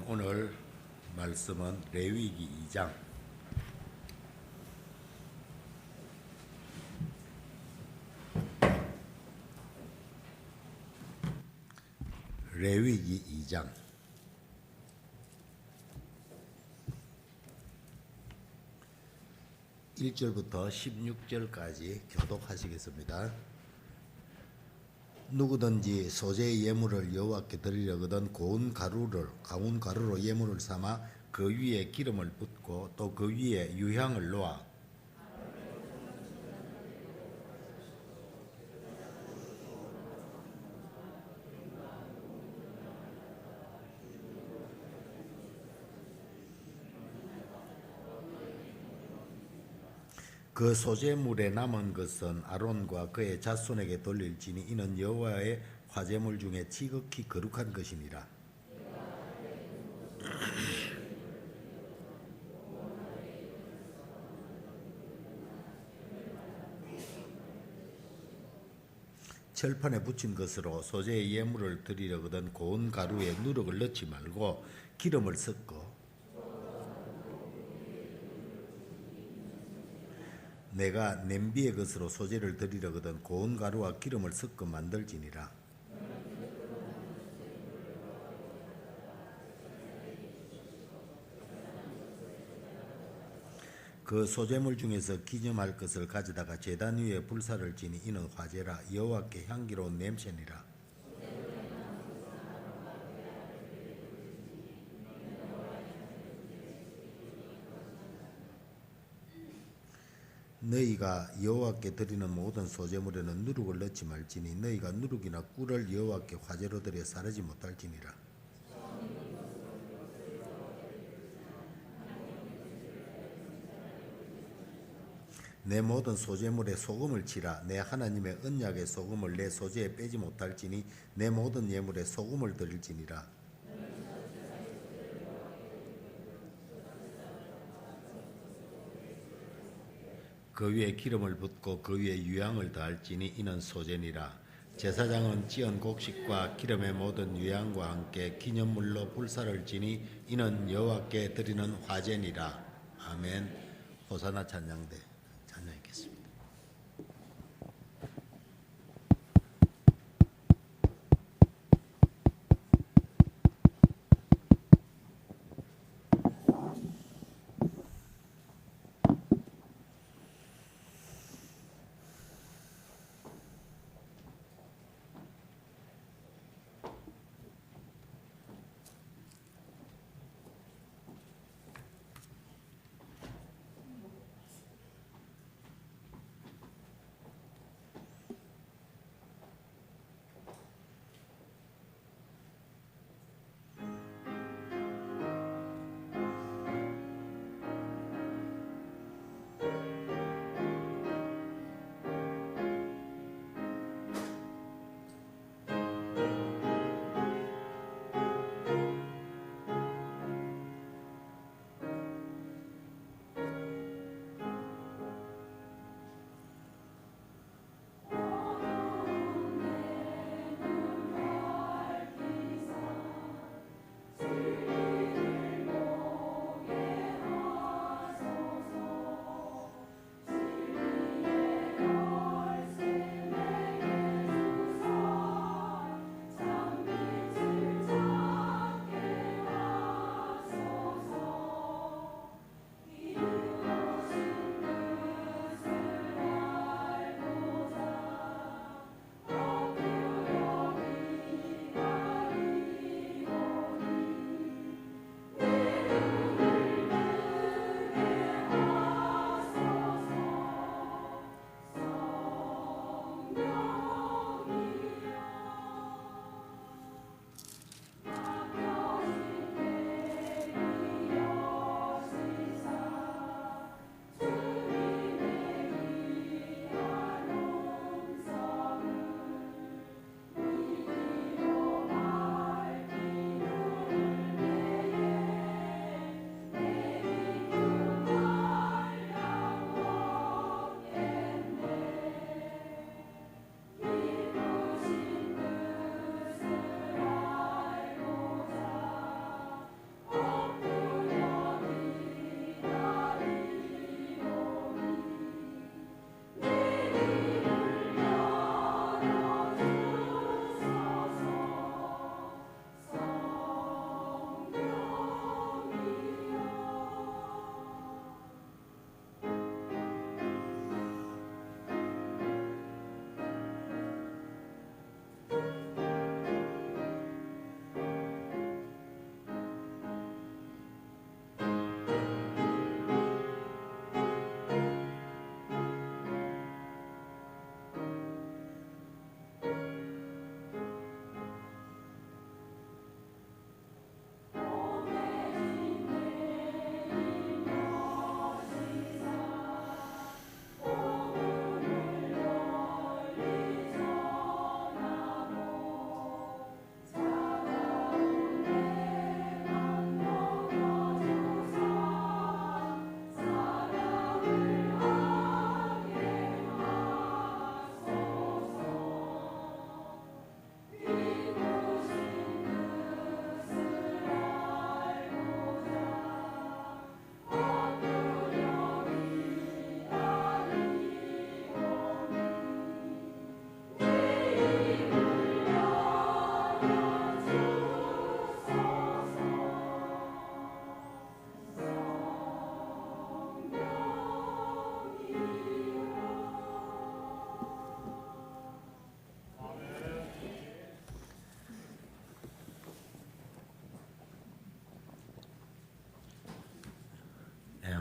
오늘 말씀은 레위기 2장 레위기 2장 1절부터 16절까지 교독하시겠습니다. 누구든지 소재의 예물을 여호와께 드리려거든 고운 가루로 예물을 삼아 그 위에 기름을 붓고 또 그 위에 유향을 놓아 그 소재물에 남은 것은 아론과 그의 자손에게 돌릴지니 이는 여호와의 화제물 중에 지극히 거룩한 것이니라. 철판에 붙인 것으로 소재의 예물을 드리려거든 고운 가루에 누룩을 넣지 말고 기름을 섞어 내가 냄비의 것으로 소재를 드리려거든 고운 가루와 기름을 섞어 만들지니라. 그 소재물 중에서 기념할 것을 가져다가 제단 위에 불사를 지니 이는 화제라. 여호와께 향기로운 냄새니라. 너희가 여호와께 드리는 모든 소재물에는 누룩을 넣지 말지니 너희가 누룩이나 꿀을 여호와께 화제로 드려 사르지 못할지니라. 내 모든 소재물에 소금을 치라. 내 하나님의 언약의 소금을 내 소재에 빼지 못할지니 내 모든 예물에 소금을 드릴지니라. 그 위에 기름을 붓고 그 위에 유향을 더할지니 이는 소재니라. 제사장은 찌은 곡식과 기름의 모든 유향과 함께 기념물로 불사를 지니 이는 여호와께 드리는 화제니라. 아멘. 호사나 찬양대 찬양하겠습니다.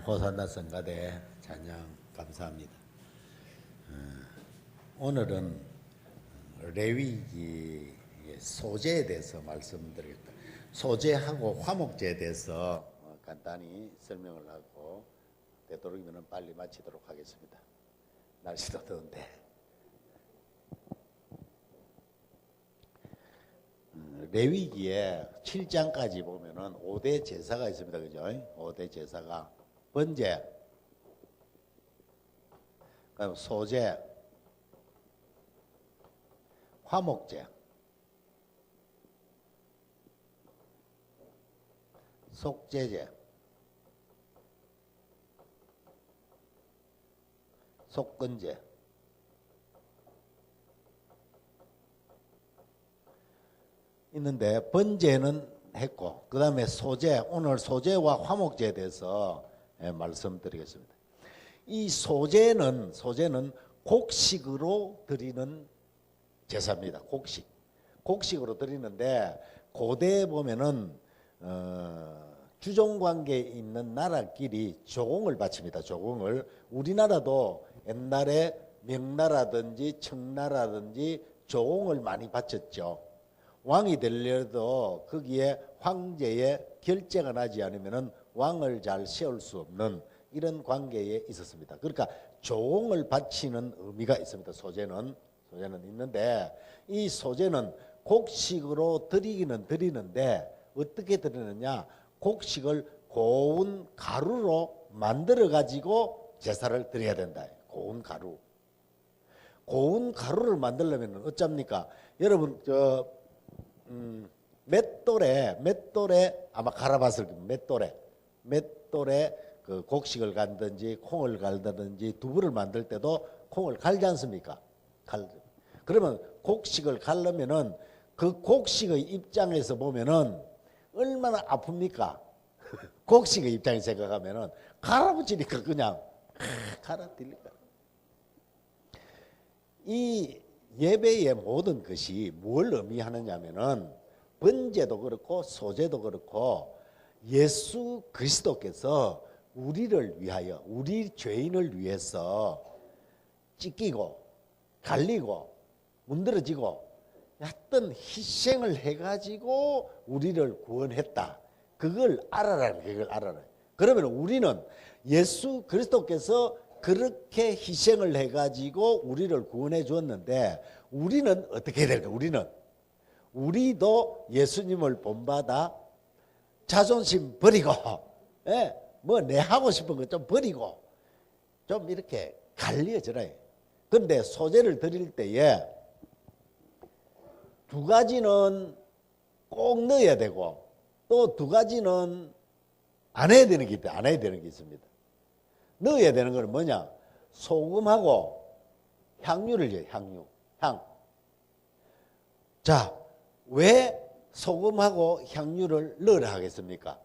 호산나 성가대 찬양 감사합니다. 오늘은 레위기의 소제에 대해서 말씀드리겠습니다. 소제하고 화목제에 대해서 간단히 설명을 하고 되도록이면 빨리 마치도록 하겠습니다. 날씨도 더운데. 레위기에 7장까지 보면은 5대 제사가 있습니다. 그죠? 5대 제사가 번제, 그다음 소제, 화목제, 속제제, 속건제, 있는데 번제는 했고 그 다음에 소제, 오늘 소제와 화목제에 대해서 말씀드리겠습니다. 이 소제는 곡식으로 드리는 제사입니다. 곡식으로 드리는데 고대에 보면은 주종관계에 있는 나라끼리 조공을 바칩니다. 조공을. 우리나라도 옛날에 명나라든지 청나라든지 조공을 많이 바쳤죠. 왕이 되려도 거기에 황제의 결재가 나지 않으면 왕을 잘 세울 수 없는 이런 관계에 있었습니다. 그러니까 조공을 바치는 의미가 있습니다. 소제는 있는데 이 소제는 곡식으로 드리기는 드리는데 어떻게 드리느냐? 곡식을 고운 가루로 만들어 가지고 제사를 드려야 된다. 고운 가루를 만들려면 어쩝니까? 여러분 맷돌에 아마 갈아봤을 겁니다. 맷돌에 그 곡식을 갈든지 콩을 갈든지 두부를 만들 때도 콩을 갈지 않습니까? 그러면 곡식을 갈려면은 그 곡식의 입장에서 보면은 얼마나 아픕니까? 곡식의 입장에서 생각하면은 갈아붙이니까 그냥 갈아들니까. 이 예배의 모든 것이 뭘 의미하느냐면은 번제도 그렇고 소제도 그렇고 예수 그리스도께서 우리를 위하여 우리 죄인을 위해서 찢기고 갈리고 문드러지고 어떤 희생을 해가지고 우리를 구원했다. 그걸 알아라. 그러면 우리는 예수 그리스도께서 그렇게 희생을 해가지고 우리를 구원해 주었는데 우리는 어떻게 해야 될까? 우리도 예수님을 본받아 자존심 버리고 뭐 내 하고 싶은 거 좀 버리고 좀 이렇게 갈려져라. 그런데 소제를 드릴 때에 두 가지는 꼭 넣어야 되고 또 두 가지는 안 해야 되는 게 있습니다. 넣어야 되는 건 뭐냐? 소금하고 향유를 줘요. 향. 자, 왜 소금하고 향유를 넣으라 하겠습니까?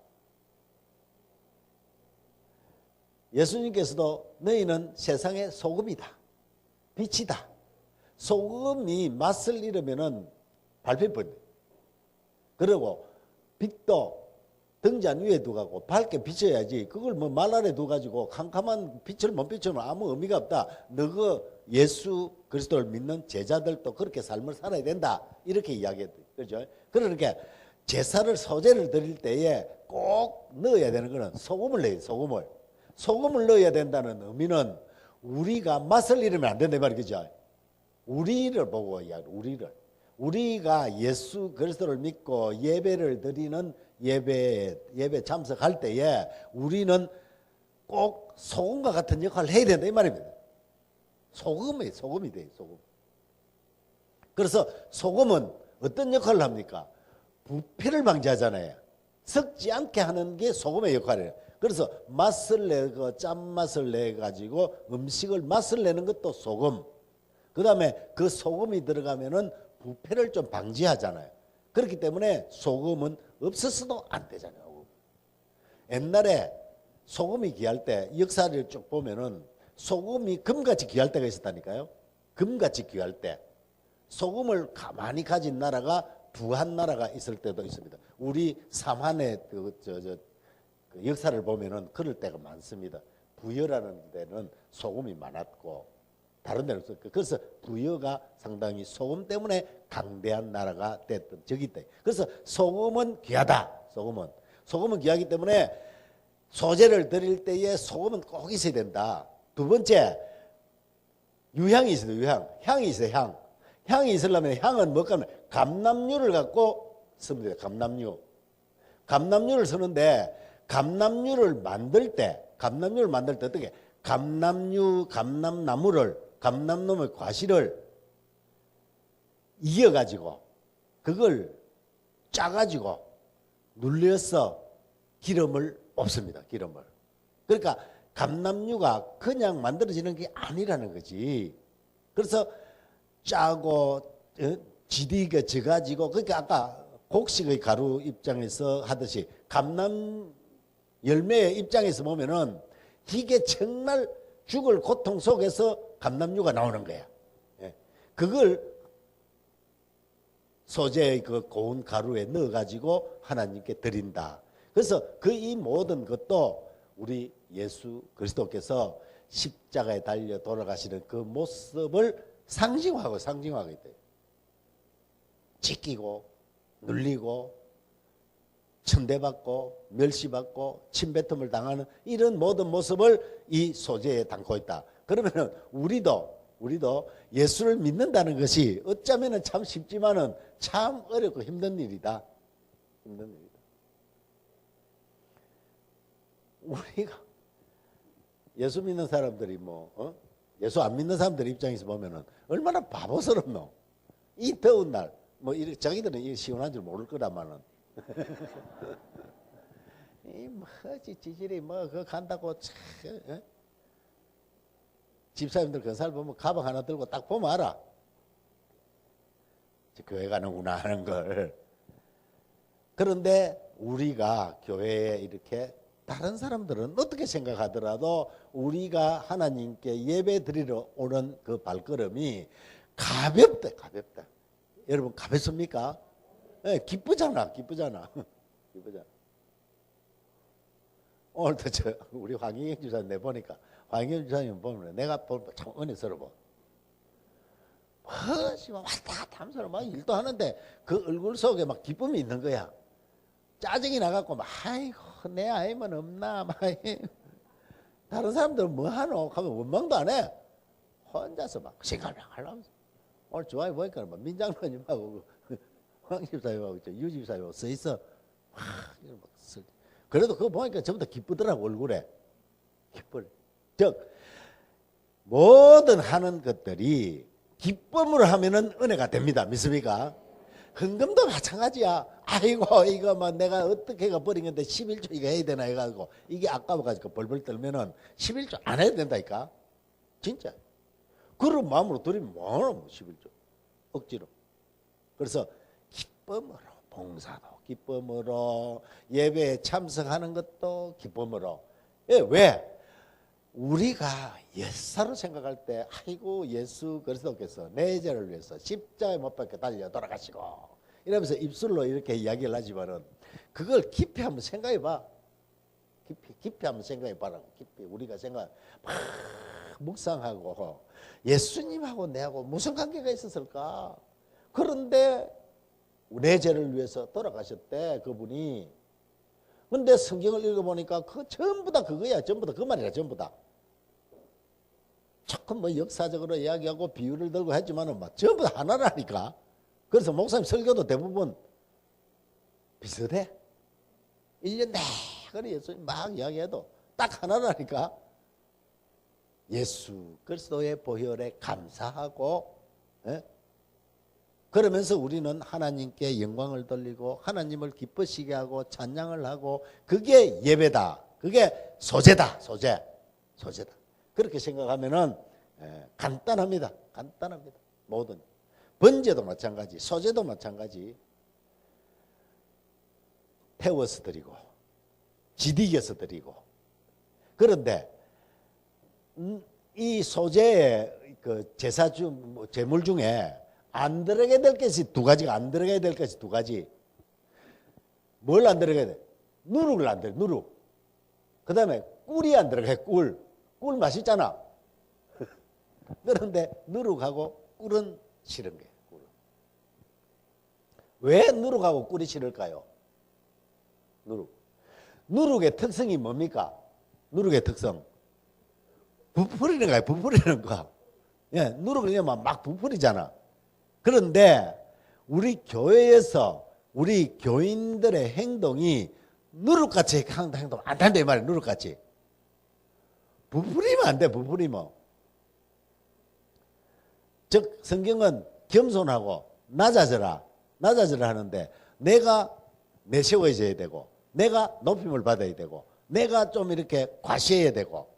예수님께서도 너희는 세상의 소금이다. 빛이다. 소금이 맛을 잃으면은 밟힐. 그리고 빛도 등잔 위에 두고 밝게 비춰야지. 그걸 뭐 말 아래 두가지고 캄캄한 빛을 못 비추면 아무 의미가 없다. 너그 예수 그리스도를 믿는 제자들도 그렇게 삶을 살아야 된다. 이렇게 이야기했죠. 그렇죠? 그러니까 제사를 소제를 드릴 때에 꼭 넣어야 되는 거는 소금을 넣어요. 소금을 넣어야 된다는 의미는 우리가 맛을 잃으면 안 된다 이 말이죠. 우리를 보고 이야기해요. 우리가 예수 그리스도를 믿고 예배를 드리는 예배 참석할 때에 우리는 꼭 소금과 같은 역할을 해야 된다 이 말입니다. 소금이 돼요. 소금. 그래서 소금은 어떤 역할을 합니까? 부패를 방지하잖아요. 섞지 않게 하는 게 소금의 역할이에요. 그래서 맛을 내고 짠맛을 내가지고 음식을 맛을 내는 것도 소금. 그 다음에 그 소금이 들어가면은 부패를 좀 방지하잖아요. 그렇기 때문에 소금은 없어서도 안 되잖아요. 옛날에 소금이 귀할 때 역사를 쭉 보면은 소금이 금같이 귀할 때가 있었다니까요. 금같이 귀할 때 소금을 가만히 가진 나라가 부한 나라가 있을 때도 있습니다. 우리 삼한의 그 역사를 보면은 그럴 때가 많습니다. 부여라는 데는 소금이 많았고 다른 데는 없었고, 그래서 부여가 상당히 소금 때문에 강대한 나라가 됐던 적이 있다. 그래서 소금은 귀하다. 소금은 귀하기 때문에 소제를 드릴 때에 소금은 꼭 있어야 된다. 두 번째, 유향이 있어요. 향이 있어요. 향이 있으려면 향은 뭘까 하면 감람류를 갖고 씁니다. 감람류를 쓰는데 감람류를 만들 때 어떻게 감람나무의 과실을 이어가지고 그걸 짜가지고 눌려서 기름을 뽑습니다. 그러니까 감람류가 그냥 만들어지는 게 아니라는 거지. 그래서 짜고 지디가 져가지고, 그러니까 아까 곡식의 가루 입장에서 하듯이 감람 열매의 입장에서 보면은 이게 정말 죽을 고통 속에서 감람류가 나오는 거야. 그걸 소재의 그 고운 가루에 넣어가지고 하나님께 드린다. 그래서 그 이 모든 것도 우리 예수 그리스도께서 십자가에 달려 돌아가시는 그 모습을 상징하고 있대요. 찢기고 눌리고 천대받고 멸시받고 침뱉음을 당하는 이런 모든 모습을 이 소재에 담고 있다. 그러면은 우리도 예수를 믿는다는 것이 어쩌면은 참 쉽지만은 참 어렵고 힘든 일이다. 우리가 예수 믿는 사람들이 예수 안 믿는 사람들 입장에서 보면은 얼마나 바보스럽노. 이 더운 날 자기들은 이 시원한 줄 모를 거라마는 이 지질이 그거 간다고 집사님들 건설 보면 가방 하나 들고 딱 보면 알아. 교회 가는구나 하는 걸. 그런데 우리가 교회에 이렇게 다른 사람들은 어떻게 생각하더라도 우리가 하나님께 예배 드리러 오는 그 발걸음이 가볍다. 여러분 가볍습니까? 네, 기쁘잖아. 오늘도 우리 황희경 집사님 내보니까 황희경 집사님 보면 내가 보면 참 은혜스러워. 왔다 갔다 하면서 막 일도 하는데 그 얼굴 속에 막 기쁨이 있는 거야. 짜증이 나갖고 막 아이고 내 아이만 없나 막 다른 사람들은 뭐 하노 하면 원망도 안 해. 혼자서 막 생각을 하면서 오늘 좋아해 보니까 막 민장로님하고 황 집사님하고 유 집사님하고 서 있어. 그래도 그거 보니까 전부 다 기쁘더라고. 얼굴에 기뻐. 즉 모든 하는 것들이 기쁨으로 하면은 은혜가 됩니다. 믿습니까? 헌금도 마찬가지야. 아이고 이거 뭐 내가 어떻게 해가 버린 건데 11조 이거 해야 되나 해가지고 이게 아까워가지고 벌벌 떨면은 11조 안 해야 된다니까. 진짜. 그런 마음으로 드리면 뭐하노 11조. 억지로. 그래서 기쁨으로 봉사도 기쁨으로 예배에 참석하는 것도 기쁨으로. 왜? 우리가 옛사로 생각할 때 아이고 예수 그리스도께서 내 죄를 위해서 십자가에 못 박혀 달려 돌아가시고 이러면서 입술로 이렇게 이야기를 하지만은 그걸 깊이 한번 생각해 봐. 깊이 한번 생각해 봐라고. 깊이 우리가 막 묵상하고 예수님하고 내하고 무슨 관계가 있었을까? 그런데 내 죄를 위해서 돌아가셨대 그분이. 근데 성경을 읽어보니까 그 전부 다 그거야. 전부 다 그 말이야. 전부 다. 조금 역사적으로 이야기하고 비유를 들고 했지만은 전부 다 하나라니까. 그래서 목사님 설교도 대부분 비슷해. 1년 내내 예수님 막 이야기해도 딱 하나라니까. 예수 그리스도의 보혈에 감사하고 그러면서 우리는 하나님께 영광을 돌리고 하나님을 기쁘시게 하고 찬양을 하고 그게 예배다. 그게 소제다. 소제다. 그렇게 생각하면은 간단합니다. 모든 번제도 마찬가지, 소제도 마찬가지. 태워서 드리고 지디겨서 드리고. 그런데 이 소제의 그 제물 중에 안 들어가야 될 것이 두 가지가 안 들어가야 될 것이 두 가지. 뭘 안 들어가야 돼? 누룩을 안 들어. 누룩. 그 다음에 꿀이 안 들어가요. 꿀. 꿀 맛있잖아. 그런데 누룩하고 꿀은 싫은 거예요. 꿀. 왜 누룩하고 꿀이 싫을까요? 누룩의 특성이 뭡니까? 누룩의 특성. 부풀리는 거야, 부풀리는 거. 예, 누룩을 넣으면 막 부풀리잖아. 그런데 우리 교회에서 우리 교인들의 행동이 누룩같이 행동 안 한다 이 말이야. 누룩같이 부풀리면 안 돼. 부풀리면. 즉 성경은 겸손하고 낮아져라 하는데 내가 내세워져야 되고 내가 높임을 받아야 되고 내가 좀 이렇게 과시해야 되고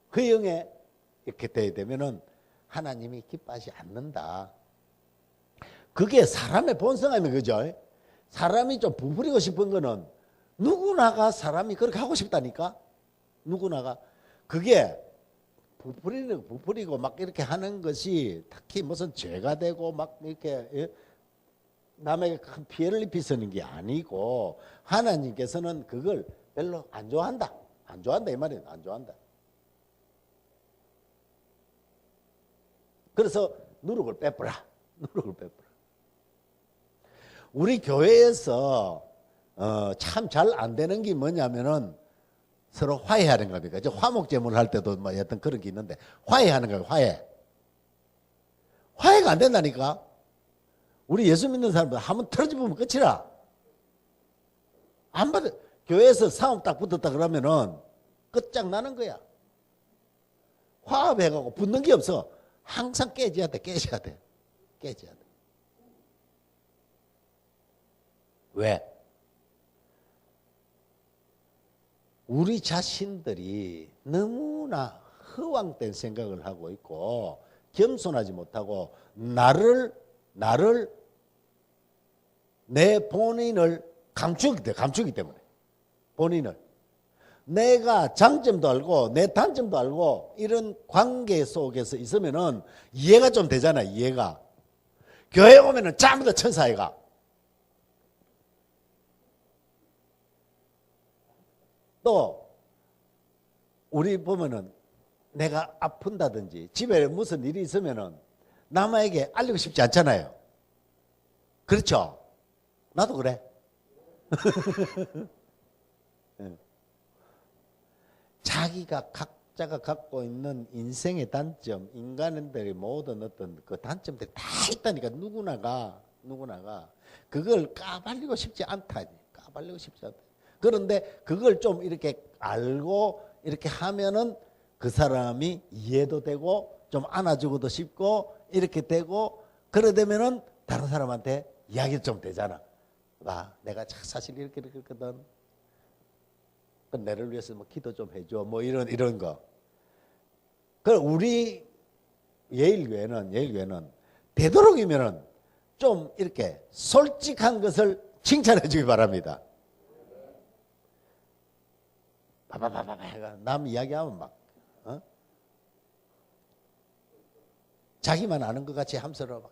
그 영에 이렇게 돼야 되면은 하나님이 기뻐하지 않는다. 그게 사람의 본성 아니면 그죠? 사람이 좀 부풀리고 싶은 거는 누구나가 사람이 그렇게 하고 싶다니까. 누구나가 그게 부풀리고 막 이렇게 하는 것이 특히 무슨 죄가 되고 막 이렇게 남에게 큰 피해를 입히는 게 아니고 하나님께서는 그걸 별로 안 좋아한다. 안 좋아한다 이 말이에요. 안 좋아한다. 그래서 누룩을 빼버라. 누룩을 빼버라. 우리 교회에서 참 잘 안 되는 게 뭐냐면은 서로 화해하는 겁니다. 화목제물 할 때도 뭐 어떤 그런 게 있는데 화해하는 거예요. 화해가 안 된다니까. 우리 예수 믿는 사람들 한번 틀어집으면 끝이라. 안 받아. 교회에서 싸움 딱 붙었다 그러면은 끝장나는 거야. 화합해가고 붙는 게 없어. 항상 깨져야 돼. 왜? 우리 자신들이 너무나 허황된 생각을 하고 있고 겸손하지 못하고 나를 내 본인을 감추기 때문에 본인을 내가 장점도 알고 내 단점도 알고 이런 관계 속에서 있으면은 이해가 좀 되잖아. 이해가. 교회 오면은 전부 다 천사애가. 또 우리 보면은 내가 아픈다든지 집에 무슨 일이 있으면은 남에게 알리고 싶지 않잖아요. 그렇죠? 나도 그래. 각자가 갖고 있는 인생의 단점, 인간들의 모든 어떤 그 단점들이 다 있다니까. 누구나가 그걸 까발리고 싶지 않다. 그런데 그걸 좀 이렇게 알고 이렇게 하면은 그 사람이 이해도 되고 좀 안아주고도 싶고 이렇게 되고 그러되면은 다른 사람한테 이야기도 좀 되잖아. 내가 사실 이렇게 했거든. 내를 위해서 뭐 기도 좀 해줘. 뭐 이런 거. 우리 예일교회는 되도록이면은 좀 이렇게 솔직한 것을 칭찬해 주기 바랍니다. 남 이야기하면 막 자기만 아는 것 같이 함서로 막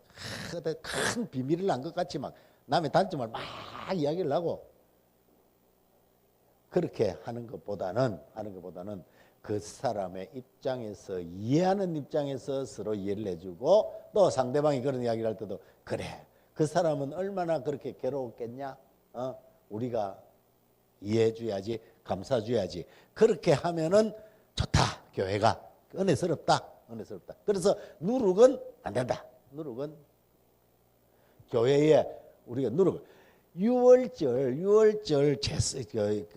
큰 비밀을 안 것 같이 막 남의 단점을 막 이야기를 하고 그렇게 하는 것보다는 그 사람의 입장에서 이해하는 입장에서 서로 이해를 해주고 또 상대방이 그런 이야기를 할 때도 그래 그 사람은 얼마나 그렇게 괴로웠겠냐 우리가 이해해줘야지 감싸줘야지 그렇게 하면은 좋다. 교회가 은혜스럽다. 그래서 누룩은 안 된다. 누룩은 교회에 우리가 유월절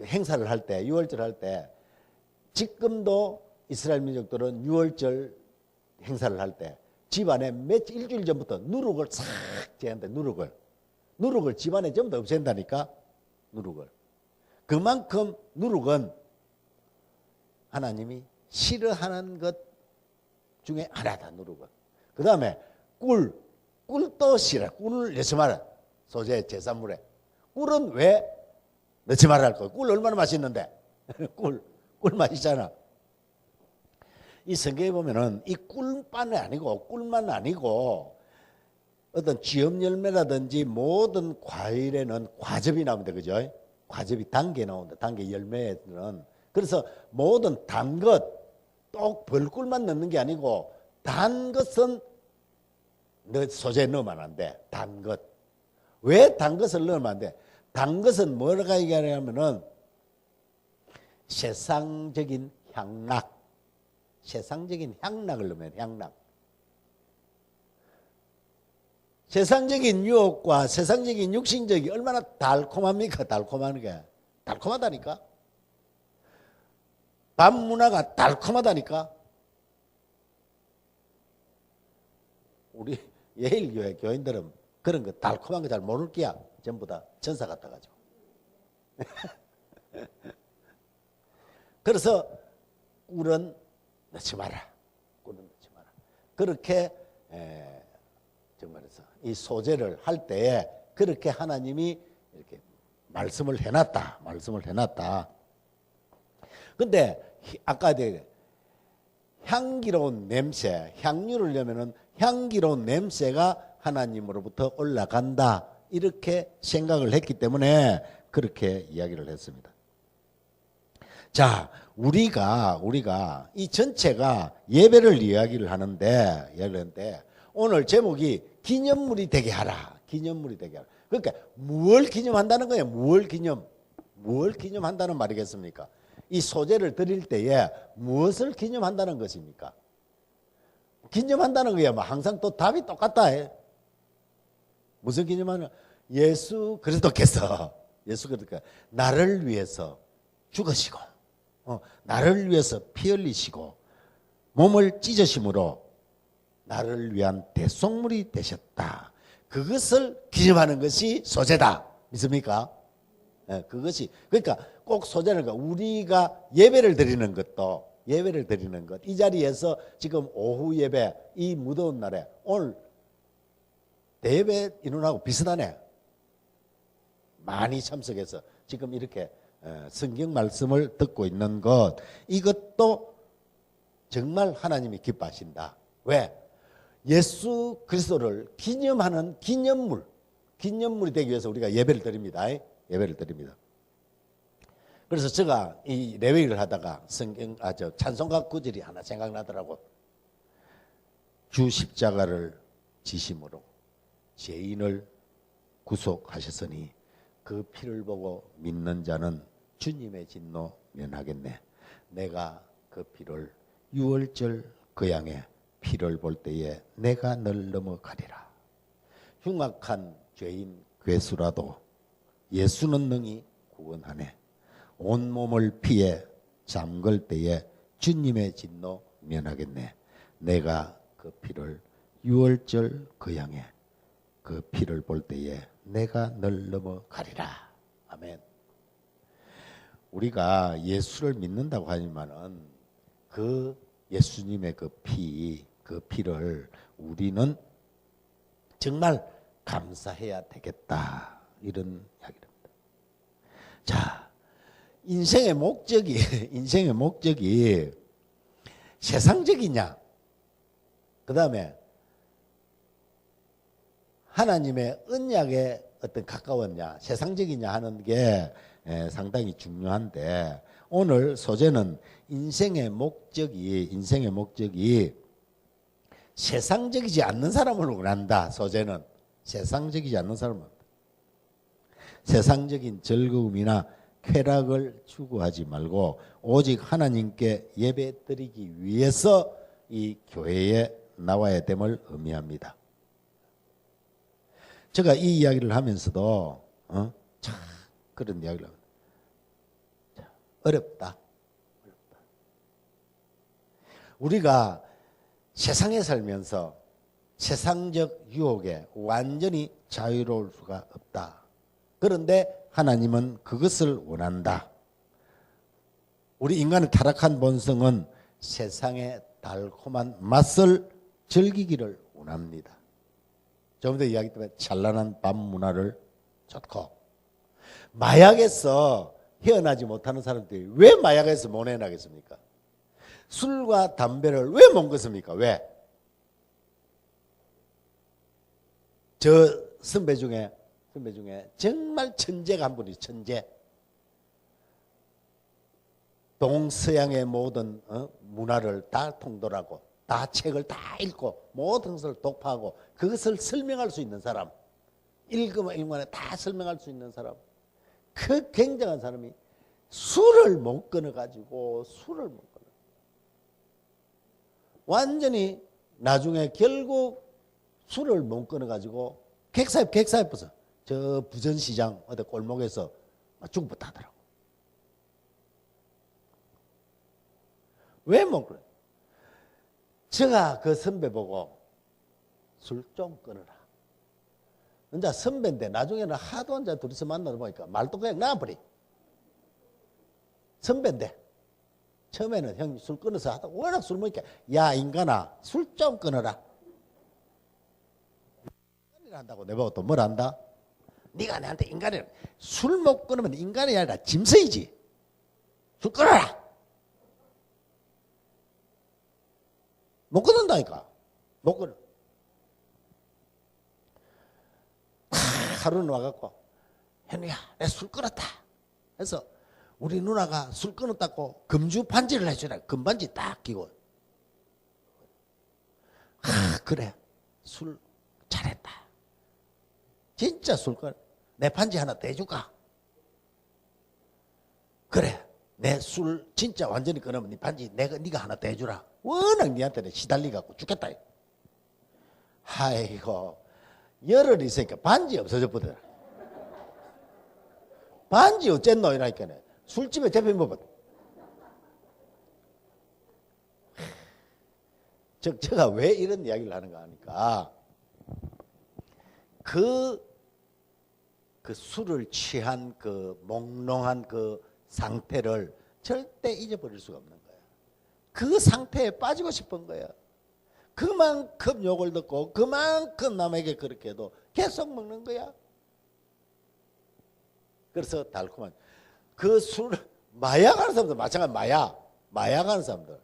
행사를 할 때, 유월절 할 때, 지금도 이스라엘 민족들은 유월절 행사를 할 때 집안에 일주일 전부터 누룩을 싹 재는데 누룩을 집안에 전부 다 없앤다니까. 누룩을. 그만큼 누룩은 하나님이 싫어하는 것 중에 하나다. 누룩은. 그 다음에 꿀도 싫어. 꿀을 넣지 마라. 소재 제산물에. 꿀은 왜 넣지 말라 할 거야. 꿀 얼마나 맛있는데. 꿀 맛있잖아. 이 성경에 보면은 이 꿀만 아니고 어떤 쥐염열매라든지 모든 과일에는 과즙이 나옵니다. 그죠? 과즙이 단계 나온다. 단계 열매에는 그래서 모든 단 것, 똑 벌꿀만 넣는 게 아니고 단 것은 소재에 넣으면 안 돼. 단 것. 왜 단 것을 넣으면 안 돼? 단 것은 뭐라고 얘기하냐면은 세상적인 향락. 세상적인 향락을 넣으면 향락. 세상적인 유혹과 세상적인 육신적이 얼마나 달콤합니까? 달콤한 게. 달콤하다니까. 밥 문화가 달콤하다니까. 우리 예일교회 교인들은 그런 거 달콤한 거 잘 모를 게야. 전부 다 전사 같아가지고. 그래서 꿀은 넣지 마라. 꿀은 넣지 마라. 그렇게 정말해서 이 소재를 할 때에 그렇게 하나님이 이렇게 말씀을 해놨다. 말씀을 해놨다. 근데 아까 향기로운 냄새, 향유를 내면은 향기로운 냄새가 하나님으로부터 올라간다. 이렇게 생각을 했기 때문에 그렇게 이야기를 했습니다. 자, 우리가 이 전체가 예배를 이야기를 하는데 오늘 제목이 기념물이 되게 하라. 기념물이 되게 하라. 그러니까 무엇을 기념한다는 거예요? 무엇을 기념한다는 말이겠습니까? 이 소재를 드릴 때에 무엇을 기념한다는 것입니까? 기념한다는 거야. 뭐 항상 또 답이 똑같다 해. 무슨 기념하냐? 예수 그리스도께서 나를 위해서 죽으시고 나를 위해서 피 흘리시고 몸을 찢으심으로 나를 위한 대속물이 되셨다. 그것을 기념하는 것이 소재다. 믿습니까? 네, 그것이 그러니까 꼭 소재는 우리가 예배를 드리는 것도 이 자리에서 지금 오후 예배 이 무더운 날에 오늘 대예배 인원하고 비슷하네. 많이 참석해서 지금 이렇게 성경 말씀을 듣고 있는 것 이것도 정말 하나님이 기뻐하신다. 왜? 예수 그리스도를 기념하는 기념물이 되기 위해서 우리가 예배를 드립니다. 예배를 드립니다. 그래서 제가 이 레위를 하다가 찬송가 구절이 하나 생각나더라고. 주 십자가를 지심으로 죄인을 구속하셨으니 그 피를 보고 믿는 자는 주님의 진노 면하겠네. 내가 그 피를 유월절 그 양의 피를 볼 때에 내가 널 넘어가리라. 흉악한 죄인 괴수라도 예수는 능히 구원하네. 온몸을 피에 잠글 때에 주님의 진노 면하겠네. 내가 그 피를 유월절 그 양의 그 피를 볼 때에 내가 널 넘어가리라. 아멘. 우리가 예수를 믿는다고 하지만은 그 예수님의 그 피를 우리는 정말 감사해야 되겠다. 이런 이야기입니다. 자, 인생의 목적이 세상적이냐? 그 다음에 하나님의 언약에 어떤 가까웠냐, 세상적이냐 하는 게 상당히 중요한데 오늘 소재는 인생의 목적이 세상적이지 않는 사람을 원한다. 소재는 세상적이지 않는 사람을 원한다. 세상적인 즐거움이나 쾌락을 추구하지 말고 오직 하나님께 예배 드리기 위해서 이 교회에 나와야 됨을 의미합니다. 제가 이 이야기를 하면서도 참 그런 이야기를 합니다. 어렵다. 우리가 세상에 살면서 세상적 유혹에 완전히 자유로울 수가 없다. 그런데 하나님은 그것을 원한다. 우리 인간의 타락한 본성은 세상의 달콤한 맛을 즐기기를 원합니다. 좀 더 이야기 때문에 찬란한 밥 문화를 좋고 마약에서 헤어나지 못하는 사람들이 왜 마약에서 못 헤어나겠습니까? 술과 담배를 왜 못 끊습니까? 왜? 저 선배 중에 정말 천재가 한 분이 천재. 동서양의 모든 문화를 다 통달하고 다 책을 다 읽고 모든 것을 독파하고 그것을 설명할 수 있는 사람, 읽으면 읽으면 다 설명할 수 있는 사람, 그 굉장한 사람이 술을 못 끊어가지고 완전히 나중에 결국 술을 못 끊어가지고 객사입어서 저 부전시장 어디 골목에서 죽부터 하더라고. 왜 못 끊어? 제가 그 선배 보고 술 좀 끊어라. 이제 선배인데 나중에는 하도 혼자 둘이서 만나다 보니까 말도 그냥 나와버리. 선배인데 처음에는 형이 술 끊어서 하다 워낙 술 먹으니까 야 인간아 술 좀 끊어라. 인간이라 한다고 내보고 또 뭘 한다? 네가 내한테 인간이라. 술 못 끊으면 인간이 아니라 짐승이지. 술 끊어라. 못 끊는다니까. 못 끊어. 하루는 와갖고 현우야 내 술 끊었다. 그래서 우리 누나가 술 끊었다고 금주 반지를 해주라. 금반지 딱 끼고. 그래 술 잘했다. 진짜 술 끊어. 내 반지 하나 더 해줄까? 그래 내 술 진짜 완전히 끊으면 네 반지 네가 하나 더 해주라. 워낙 니한테는 시달리갖고 죽겠다. 아이고 열흘 있으니까 반지 없어져 버려. 반지 어쨌노 이라니까네. 술집에 대표 먹었다. 제가 왜 이런 이야기를 하는가 하니까 그 술을 취한 그 몽롱한 그 상태를 절대 잊어버릴 수가 없는 거예요. 그 상태에 빠지고 싶은 거예요. 그만큼 욕을 듣고 그만큼 남에게 그렇게 해도 계속 먹는 거야. 그래서 달콤한 그 술 마약하는 사람들 마찬가지. 마약하는 사람들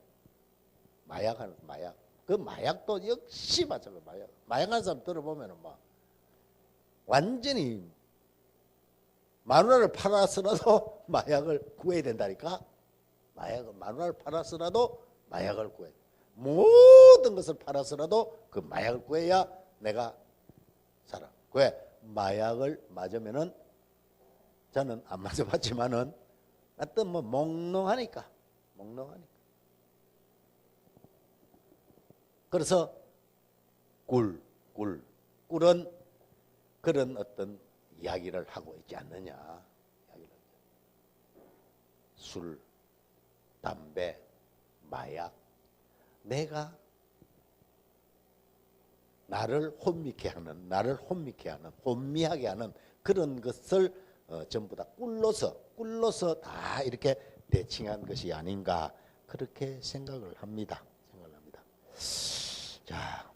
마약 그 마약도 역시 마찬가지. 마약하는 사람 들어보면은 막 완전히 마누라를 팔아서라도 마약을 구해야 된다니까. 마누라를 팔아서라도 마약을 구해. 모든 것을 팔아서라도 그 마약을 구해야 내가 살아. 왜? 마약을 맞으면은 저는 안 맞아봤지만은 하여튼 뭐 몽롱하니까. 그래서 꿀은 그런 어떤 이야기를 하고 있지 않느냐. 술, 담배, 마약. 내가 나를 혼미케 하는, 혼미하게 하는 그런 것을 전부 다 꿀로서 다 이렇게 대칭한 것이 아닌가 그렇게 생각을 합니다. 자,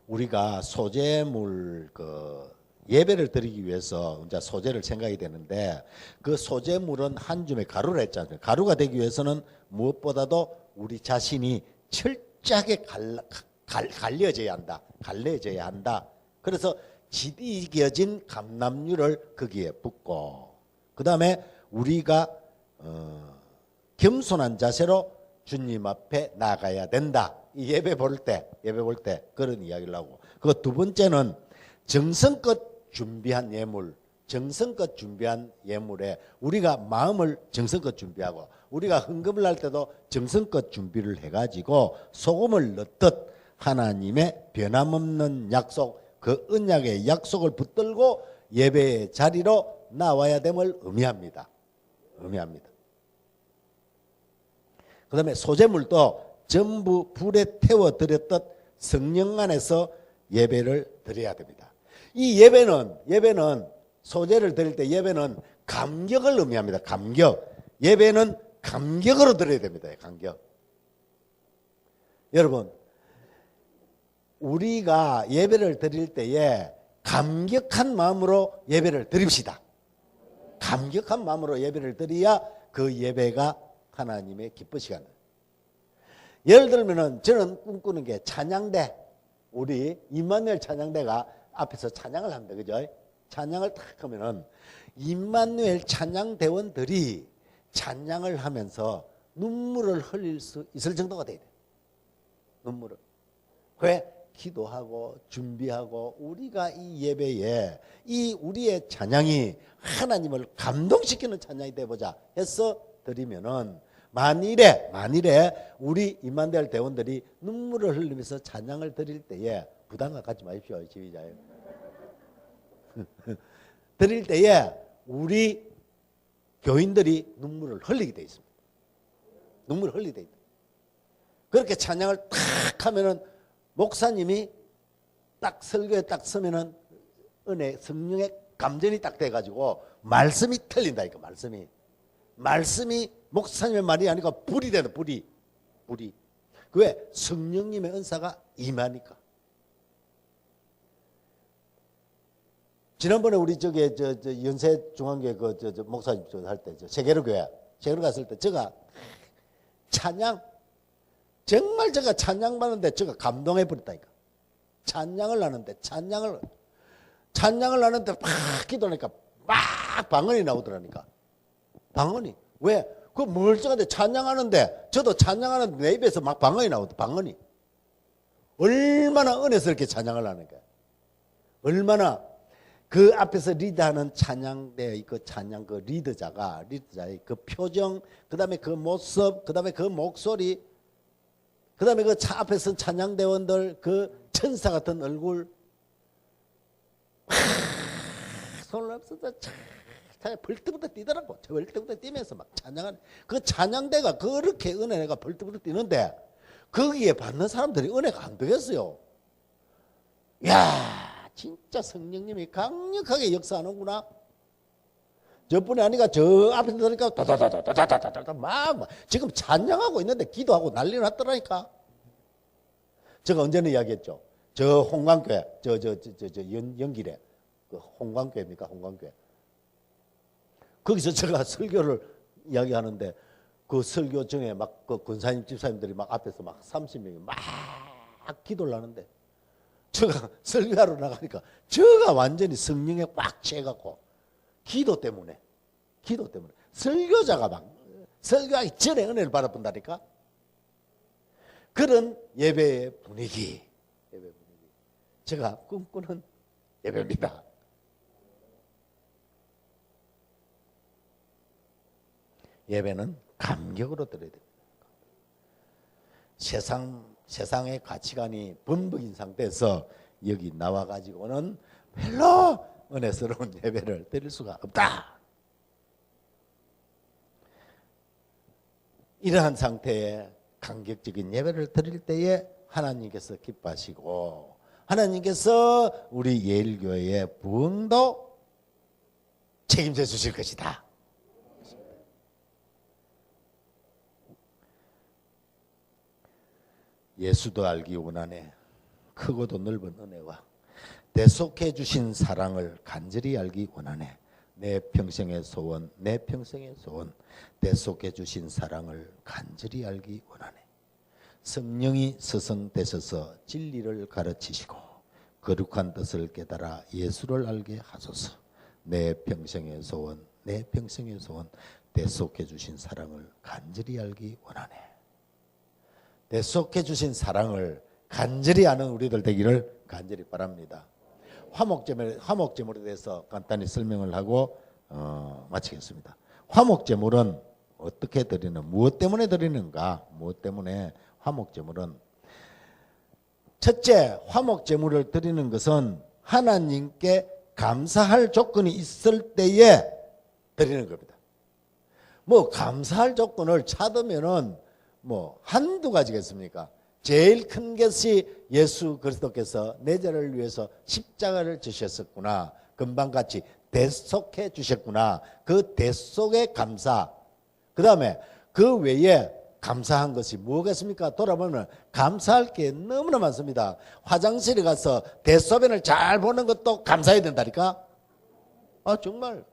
우리가 소재물 예배를 드리기 위해서 이제 소재를 생각이 되는데 그 소재물은 한 줌의 가루를 했잖아요. 가루가 되기 위해서는 무엇보다도 우리 자신이 철저하게 갈려져야 한다. 그래서 지디겨진 감람류를 거기에 붓고 그 다음에 우리가 겸손한 자세로 주님 앞에 나가야 된다. 이 예배 볼 때 그런 이야기를 하고 그 두 번째는 정성껏 준비한 예물에 우리가 마음을 정성껏 준비하고 우리가 헌금을 할 때도 정성껏 준비를 해가지고 소금을 넣듯 하나님의 변함없는 약속 그 언약의 약속을 붙들고 예배의 자리로 나와야 됨을 의미합니다. 그 다음에 소재물도 전부 불에 태워드렸듯 성령 안에서 예배를 드려야 됩니다. 이 예배는 소재를 드릴 때 예배는 감격을 의미합니다. 예배는 감격으로 드려야 됩니다. 감격. 여러분 우리가 예배를 드릴 때에 감격한 마음으로 예배를 드립시다. 감격한 마음으로 예배를 드려야 그 예배가 하나님의 기쁘시간. 예를 들면은 저는 꿈꾸는 게 찬양대, 우리 임마누엘 찬양대가 앞에서 찬양을 합니다. 그죠? 찬양을 탁 하면은 임마누엘 찬양대원들이 찬양을 하면서 눈물을 흘릴 수 있을 정도가 돼야 돼. 눈물을. 왜? 기도하고 준비하고 우리가 이 예배에 이 우리의 찬양이 하나님을 감동시키는 찬양이 되보자 해서 드리면은 만일에 우리 임만대할 대원들이 눈물을 흘리면서 찬양을 드릴 때에 부담을 갖지 마십시오. 지휘자예요. 드릴 때에 우리 교인들이 눈물을 흘리게 돼 있습니다. 눈물을 흘리게 돼 있다. 그렇게 찬양을 탁 하면은 목사님이 딱 설교에 딱 서면은 은혜 성령의 감전이 딱 돼가지고 말씀이 틀린다니까. 말씀이 목사님의 말이 아니고 불이 되는 불이. 왜? 성령님의 은사가 임하니까. 지난번에 우리 저기 연세 중앙교회 목사님 할 때 세계로 교회 갔을 때 제가 찬양 정말 제가 찬양 받는데 제가 감동해 버렸다니까. 찬양을 하는데 막 기도하니까 막 방언이 나오더라니까. 방언이. 왜? 그 멀쩡한데 찬양하는데 저도 찬양하는데 내 입에서 막 방언이 나오더라. 방언이. 얼마나 은혜스럽게 찬양을 하는 거야. 얼마나 그 앞에서 리드하는 찬양대 그 찬양 그 리더자의 그 표정, 그다음에 그 모습, 그다음에 그 목소리, 그다음에 그 차 앞에 선 찬양대원들 그 천사 같은 얼굴, 손을 앞서서 벌떡벌떡 뛰더라고. 벌떡벌떡 뛰면서 막 찬양하는 그 찬양대가 그렇게 은혜가 벌떡벌떡 뛰는데 거기에 받는 사람들이 은혜가 안 되겠어요. 야. 진짜 성령님이 강력하게 역사하는구나. 저뿐이 아니라 저 앞에 들으니까 다다다다다다다다 막 지금 찬양하고 있는데 기도하고 난리 났더라니까. 제가 언제는 이야기했죠. 저 홍광교회 연길에 그 홍광교회입니까? 홍광교회. 거기서 제가 설교를 이야기하는데 그 설교 중에 막 그 권사님 집사님들이 막 앞에서 막 30명이 막 기도를 하는데 제가 설교하러 나가니까 제가 완전히 성령에 꽉 채갖고 기도 때문에 설교자가 막 설교하기 전에 은혜를 받아본다니까. 그런 예배의 분위기 제가 꿈꾸는 예배입니다. 예배는 감격으로 드려야 됩니다. 세상의 가치관이 범벅인 상태에서 여기 나와가지고는 별로 은혜스러운 예배를 드릴 수가 없다. 이러한 상태에 감격적인 예배를 드릴 때에 하나님께서 기뻐하시고 하나님께서 우리 예일교회의 부흥도 책임져 주실 것이다. 예수도 알기 원하네. 크고도 넓은 은혜와 대속해 주신 사랑을 간절히 알기 원하네. 내 평생의 소원 대속해 주신 사랑을 간절히 알기 원하네. 성령이 스승되셔서 진리를 가르치시고 거룩한 뜻을 깨달아 예수를 알게 하소서. 내 평생의 소원 대속해 주신 사랑을 간절히 알기 원하네. 대속해 주신 사랑을 간절히 아는 우리들 되기를 간절히 바랍니다. 화목제물에 대해서 간단히 설명을 하고 마치겠습니다. 화목제물은 어떻게 드리는, 무엇 때문에 드리는가? 무엇 때문에 화목제물은 첫째, 화목제물을 드리는 것은 하나님께 감사할 조건이 있을 때에 드리는 겁니다. 뭐 감사할 조건을 찾으면은 뭐 한두 가지겠습니까? 제일 큰 것이 예수 그리스도께서 내 죄를 위해서 십자가를 지셨었구나. 금방같이 대속해 주셨구나. 그 대속의 감사. 그 다음에 그 외에 감사한 것이 뭐겠습니까? 돌아보면 감사할 게 너무나 많습니다. 화장실에 가서 대소변을 잘 보는 것도 감사해야 된다니까. 아 정말.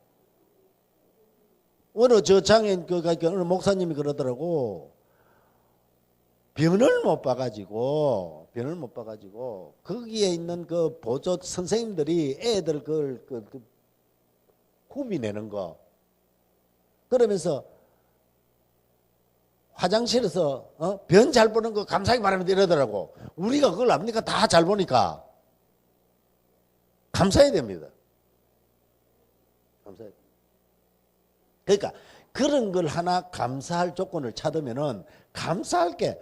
어느 저 장애인 어느 목사님이 그러더라고. 변을 못 봐가지고 거기에 있는 그 보조 선생님들이 애들 그 후비 내는 거 그러면서 화장실에서 변 잘 보는 거 감사하기 바랍니다 이러더라고. 우리가 그걸 압니까? 다 잘 보니까 감사해야 됩니다. 감사해야 됩니다. 그러니까 그런 걸 하나 감사할 조건을 찾으면은 감사할 게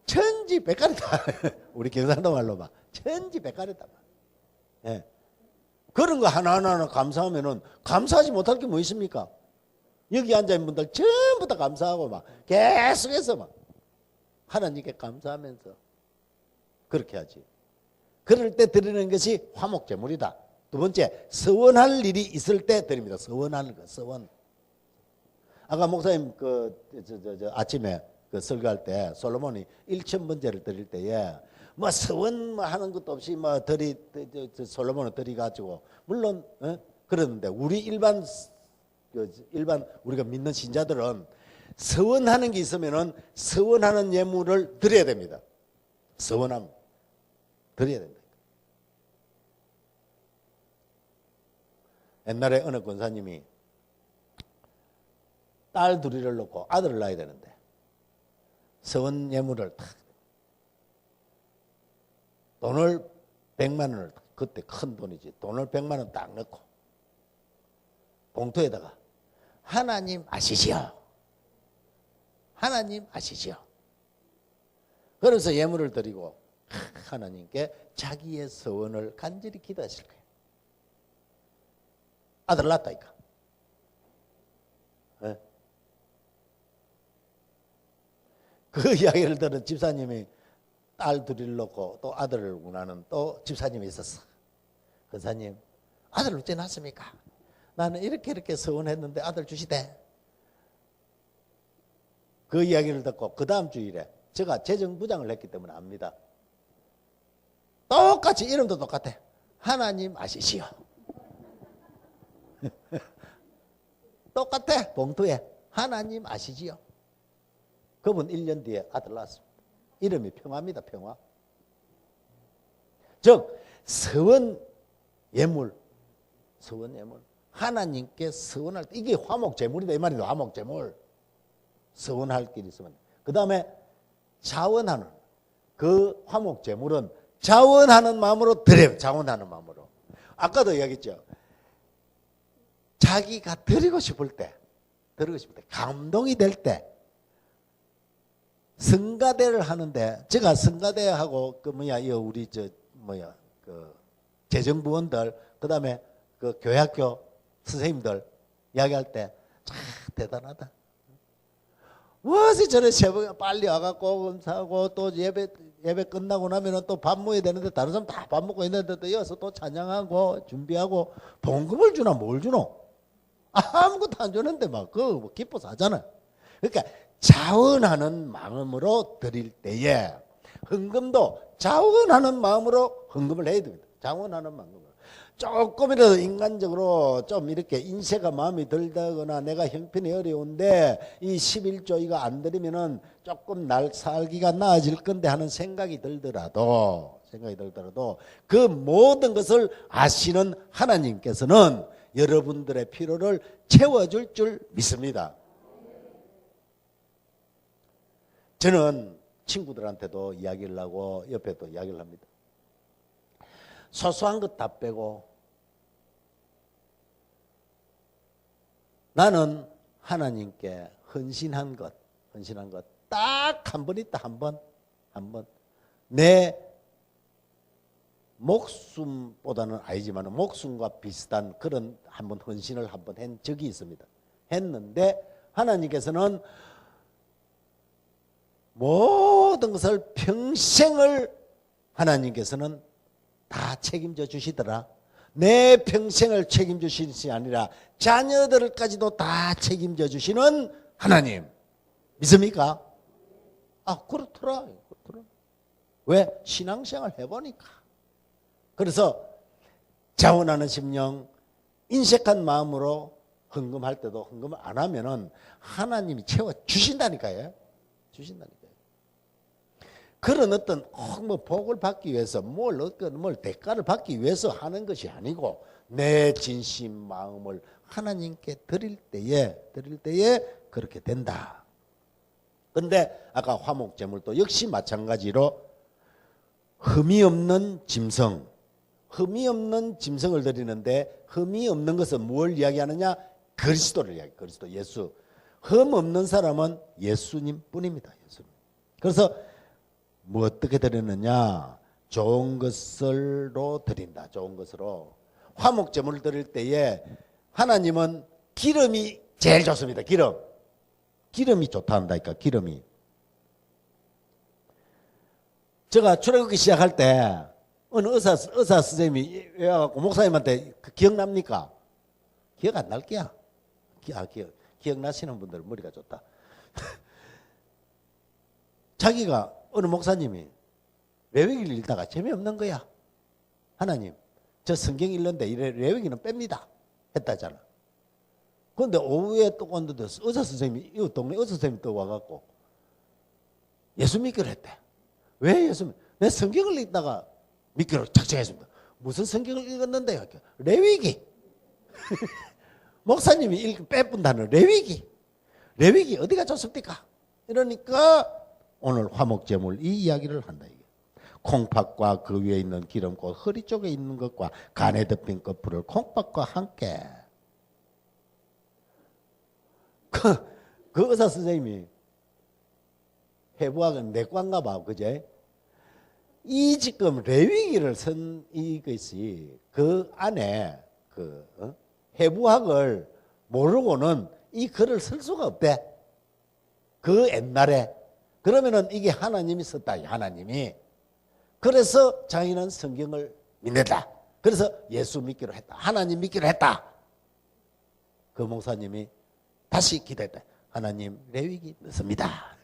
천지백갈이다. 우리 경상도 말로 봐. 천지백갈이다. 예. 그런 거 하나하나 감사하면은 감사하지 못할 게 뭐 있습니까? 여기 앉아있는 분들 전부 다 감사하고 막 계속해서 막 하나님께 감사하면서 그렇게 하지. 그럴 때 드리는 것이 화목제물이다. 두 번째, 서원할 일이 있을 때 드립니다. 서원하는 거, 서원. 아까 목사님 아침에 설교할 때 솔로몬이 1,000번제를 드릴 때에 뭐 서원 뭐 하는 것도 없이 뭐 솔로몬을 드리가지고 물론 그러는데 우리 일반 우리가 믿는 신자들은 서원하는 게 있으면은 서원하는 예물을 드려야 됩니다. 서원하면 드려야 됩니다. 옛날에 어느 권사님이 딸 둘이를 놓고 아들을 낳아야 되는데 서원 예물을 탁 돈을 100만 원을 그때 큰 돈이지 돈을 100만 원 딱 넣고 봉투에다가 하나님 아시지요? 하나님 아시지요? 그래서 예물을 드리고 하나님께 자기의 서원을 간절히 기도하실 거예요. 아들 낳았다니까. 네? 그 이야기를 들은 집사님이 딸 둘을 놓고 또 아들을 원하는 또 집사님이 있었어. 권사님, 아들 어째 낳습니까? 나는 이렇게 서원했는데 아들 주시대. 그 이야기를 듣고 그 다음 주일에 제가 재정부장을 했기 때문에 압니다. 똑같이 이름도 똑같아. 하나님 아시지요? 똑같아. 봉투에 하나님 아시지요? 그분 1년 뒤에 아들 낳았습니다. 이름이 평화입니다. 평화. 즉 서원 예물 하나님께 서원할 때 이게 화목제물이다 이 말이다. 화목제물 서원할 길이 있으면 그 다음에 자원하는 그 화목제물은 자원하는 마음으로 드려요. 자원하는 마음으로. 아까도 이야기했죠. 자기가 드리고 싶을 때 감동이 될 때 성가대를 하는데 제가 성가대하고 우리 재정부원들 그다음에 그 교회학교 선생님들 이야기할 때 참 대단하다. 무엇이 저래 새벽에 빨리 와갖고 검사하고 또 예배 끝나고 나면 또 밥 먹어야 되는데 다른 사람 다 밥 먹고 있는데 또 이어서 또 찬양하고 준비하고 봉급을 주나 뭘 주노? 아무것도 안 주는데 막 그거 기뻐서 하잖아. 그러니까 자원하는 마음으로 드릴 때에 헌금도 자원하는 마음으로 헌금을 해야 됩니다. 자원하는 마음으로. 조금이라도 인간적으로 좀 이렇게 인세가 마음이 들다거나 내가 형편이 어려운데 이 11조 이거 안 드리면은 조금 날 살기가 나아질 건데 하는 생각이 들더라도 그 모든 것을 아시는 하나님께서는 여러분들의 필요를 채워줄 줄 믿습니다. 저는 친구들한테도 이야기를 하고 옆에도 이야기를 합니다. 소소한 것 다 빼고 나는 하나님께 헌신한 것 딱 한 번 있다. 한 번. 내 목숨보다는 아니지만 목숨과 비슷한 그런 한번 헌신을 한번 한 적이 있습니다. 했는데 하나님께서는 모든 것을 평생을 하나님께서는 다 책임져 주시더라. 내 평생을 책임져 주시는 것이 아니라 자녀들까지도 다 책임져 주시는 하나님 믿습니까? 그렇더라. 왜? 신앙생활 해보니까. 그래서 자원하는 심령, 인색한 마음으로 헌금할 때도 헌금을 안 하면은 하나님이 채워 주신다니까요. 그런 어떤 복을 받기 위해서 뭘 대가를 받기 위해서 하는 것이 아니고 내 진심 마음을 하나님께 드릴 때에 그렇게 된다. 근데 아까 화목제물도 역시 마찬가지로 흠이 없는 짐승, 흠이 없는 짐승을 드리는데 흠이 없는 것은 무엇을 이야기하느냐? 그리스도를 이야기. 그리스도 예수. 흠 없는 사람은 예수님 뿐입니다. 예수님. 그래서 뭐 어떻게 드리느냐? 좋은 것으로 드린다. 좋은 것으로. 화목제물을 드릴 때에 하나님은 기름이 제일 좋습니다. 기름이 좋다 한다니까. 기름이. 제가 출애굽기 시작할 때 어느 의사 선생님이 와갖고 목사님한테 기억납니까? 기억 안 날 게야. 기억나시는 분들 머리가 좋다. 자기가 어느 목사님이 레위기를 읽다가 재미없는 거야. 하나님, 저 성경 읽는데 이래 레위기는 뺍니다. 했다잖아. 그런데 오후에 또 왔는데 의사 선생님이, 이 동네 의사 선생님이 또 와갖고 예수 믿기로 했대. 왜 예수 믿? 내 성경을 읽다가 믿기로 작정했습니다. 무슨 성경을 읽었는데요? 레위기. 목사님이 빼분다는 레위기. 레위기 어디가 좋습니까? 이러니까 오늘 화목제물 이 이야기를 한다. 이게. 콩팥과 그 위에 있는 기름꽃 허리 쪽에 있는 것과 간에 덮인 거풀을 콩팥과 함께. 그 의사 선생님이 해부학은 내과인가 봐. 그제? 이 지금 레위기를 쓴 이것이 그 안에 해부학을 모르고는 이 글을 쓸 수가 없대. 그 옛날에. 그러면은 이게 하나님이 썼다. 하나님이. 그래서 자기는 성경을 믿는다. 그래서 예수 믿기로 했다. 하나님 믿기로 했다. 그 목사님이 다시 기도했다. 하나님 레위기 넣습니다.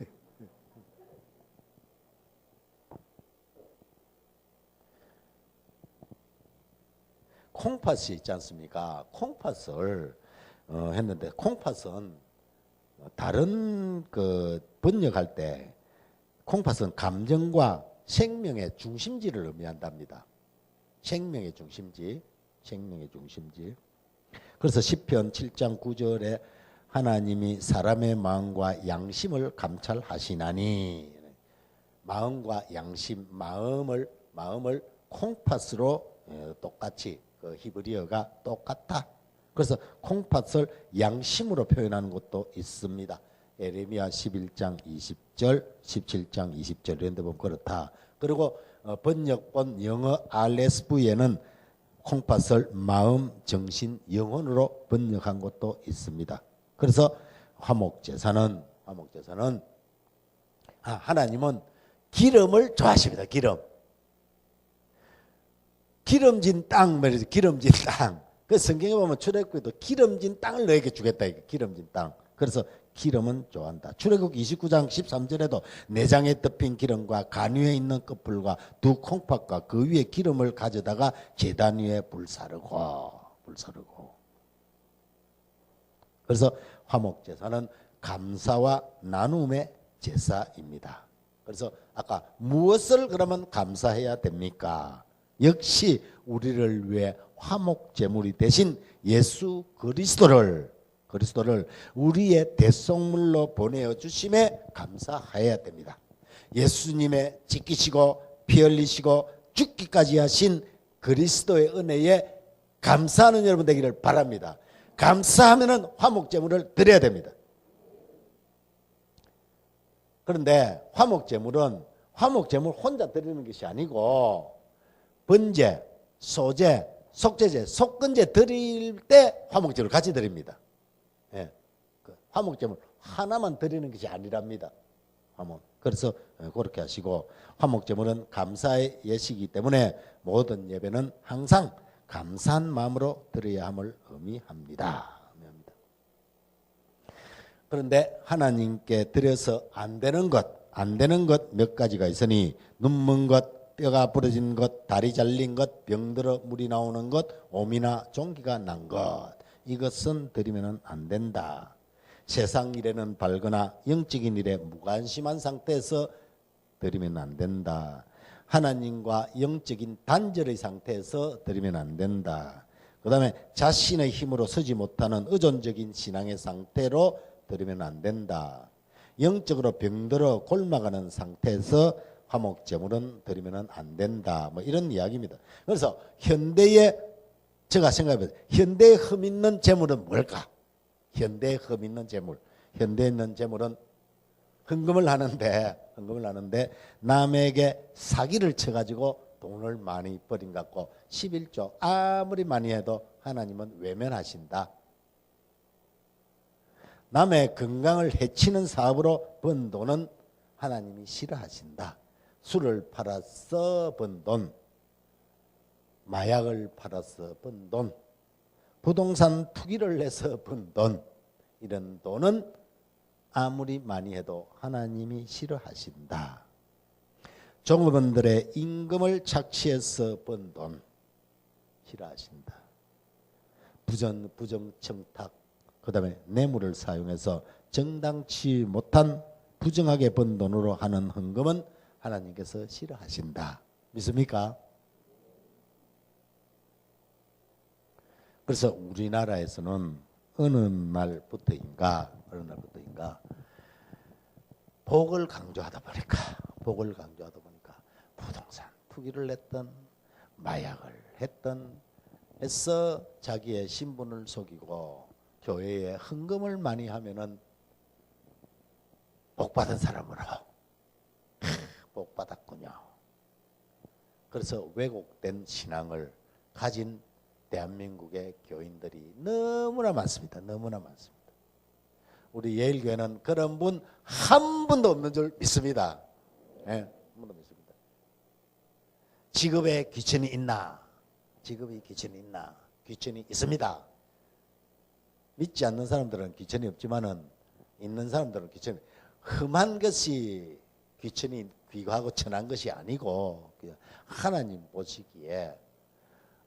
콩팥이 있지 않습니까? 콩팥을 했는데 콩팥은 다른 번역할 때 콩팥은 감정과 생명의 중심지를 의미한답니다. 생명의 중심지. 그래서 시편 7장 9절에 하나님이 사람의 마음과 양심을 감찰하시나니 마음과 양심, 마음을 콩팥으로 똑같이 그 히브리어가 똑같다. 그래서 콩팥을 양심으로 표현하는 것도 있습니다. 에레미야 11장 20절, 17장 20절 이런 데 보면 그렇다. 그리고 번역본 영어 RSV에는 콩팥을 마음, 정신, 영혼으로 번역한 것도 있습니다. 그래서 화목제사는 하나님은 기름을 좋아하십니다. 기름진 땅 말이죠. 기름진 땅. 그 성경에 보면 출애굽기도 기름진 땅을 너에게 주겠다. 이게 기름진 땅. 그래서 기름은 좋아한다. 출애굽기 29장 13절에도 내장에 덮인 기름과 간 위에 있는 끝불과 두 콩팥과 그 위에 기름을 가져다가 제단 위에 불사르고. 그래서 화목제사는 감사와 나눔의 제사입니다. 그래서 아까 무엇을 그러면 감사해야 됩니까? 역시 우리를 위해 화목제물이 되신 예수 그리스도를 우리의 대속물로 보내어 주심에 감사해야 됩니다. 예수님의 지키시고 피 흘리시고 죽기까지 하신 그리스도의 은혜에 감사하는 여러분 되기를 바랍니다. 감사하면은 화목제물을 드려야 됩니다. 그런데 화목제물 혼자 드리는 것이 아니고 번제, 소제, 속제제, 속건제 드릴 때 화목제물을 같이 드립니다. 예, 화목제물 하나만 드리는 것이 아니랍니다. 그래서 그렇게 하시고 화목제물은 감사의 예식이기 때문에 모든 예배는 항상 감사한 마음으로 드려야 함을 의미합니다. 그런데 하나님께 드려서 안 되는 것 몇 가지가 있으니 눈먼 것, 뼈가 부러진 것, 다리 잘린 것, 병들어 물이 나오는 것, 오미나 종기가 난 것, 이것은 드리면 안 된다. 세상 일에는 밝거나 영적인 일에 무관심한 상태에서 드리면 안 된다. 하나님과 영적인 단절의 상태에서 드리면 안 된다. 그 다음에 자신의 힘으로 서지 못하는 의존적인 신앙의 상태로 드리면 안 된다. 영적으로 병들어 골마가는 상태에서 화목 제물은 드리면 안 된다. 뭐 이런 이야기입니다. 그래서 현대에 제가 생각해봐요. 현대에 흠 있는 제물은 뭘까? 현대에 흠 있는 제물. 현대에 있는 제물은 헌금을 하는데 남에게 사기를 쳐가지고 돈을 많이 버린 것 같고 11조 아무리 많이 해도 하나님은 외면하신다. 남의 건강을 해치는 사업으로 번 돈은 하나님이 싫어하신다. 술을 팔아서 번 돈, 마약을 팔아서 번 돈, 부동산 투기를 해서 번 돈, 이런 돈은 아무리 많이 해도 하나님이 싫어하신다. 종업원들의 임금을 착취해서 번 돈 싫어하신다. 부정청탁, 그 다음에 뇌물을 사용해서 정당치 못한 부정하게 번 돈으로 하는 헌금은 하나님께서 싫어하신다. 믿습니까? 그래서 우리나라에서는 어느 날부터인가 복을 강조하다 보니까 부동산 투기를 했던 마약을 했던 해서 자기의 신분을 속이고 교회에 헌금을 많이 하면은 복받은 사람으로 복받았군요. 그래서 왜곡된 신앙을 가진 대한민국의 교인들이 너무나 많습니다. 우리 예일교회는 그런 분 한 분도 없는 줄 믿습니다. 한 분도 믿습니다. 직업에 귀천이 있나? 귀천이 있습니다. 믿지 않는 사람들은 귀천이 없지만은 있는 사람들은 귀천이, 흠한 것이 귀천이 귀하고 천한 것이 아니고 하나님 보시기에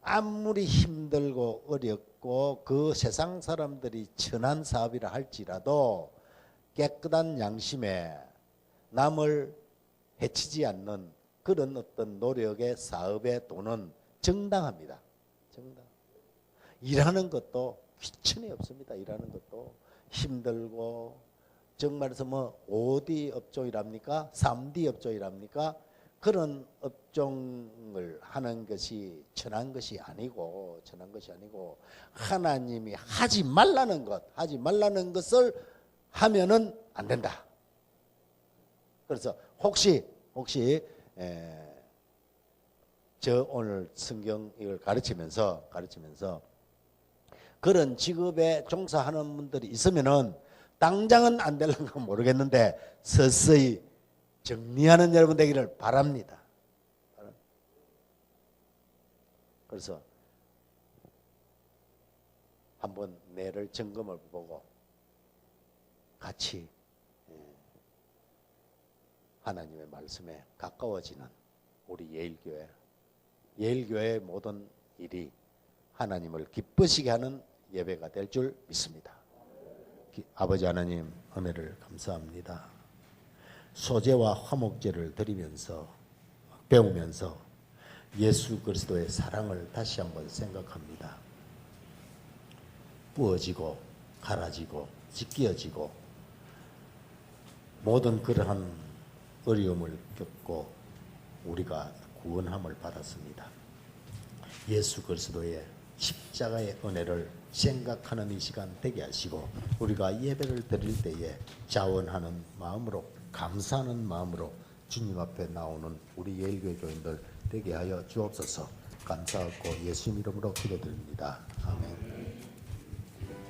아무리 힘들고 어렵고 그 세상 사람들이 천한 사업이라 할지라도 깨끗한 양심에 남을 해치지 않는 그런 어떤 노력의 사업의 돈은 정당합니다. 일하는 것도 귀천이 없습니다. 일하는 것도 힘들고 정말해서 뭐 5D 업종이랍니까? 3D 업종이랍니까? 그런 업종을 하는 것이 천한 것이 아니고 하나님이 하지 말라는 것을 하면은 안 된다. 그래서 혹시 저 오늘 성경 이걸 가르치면서 그런 직업에 종사하는 분들이 있으면은 당장은 안 되는 건 모르겠는데 서서히 정리하는 여러분 되기를 바랍니다. 그래서 한번 뇌를 점검을 보고 같이 하나님의 말씀에 가까워지는 우리 예일교회의 모든 일이 하나님을 기쁘시게 하는 예배가 될 줄 믿습니다. 아버지 하나님 은혜를 감사합니다. 소제와 화목제를 드리면서 배우면서 예수 그리스도의 사랑을 다시 한번 생각합니다. 부어지고 갈아지고 찢겨지고 모든 그러한 어려움을 겪고 우리가 구원함을 받았습니다. 예수 그리스도의 십자가의 은혜를 생각하는 이 시간 되게 하시고 우리가 예배를 드릴 때에 자원하는 마음으로 감사하는 마음으로 주님 앞에 나오는 우리 예일교회 교인들 되게 하여 주옵소서. 감사하고 예수님 이름으로 기도드립니다. 아멘.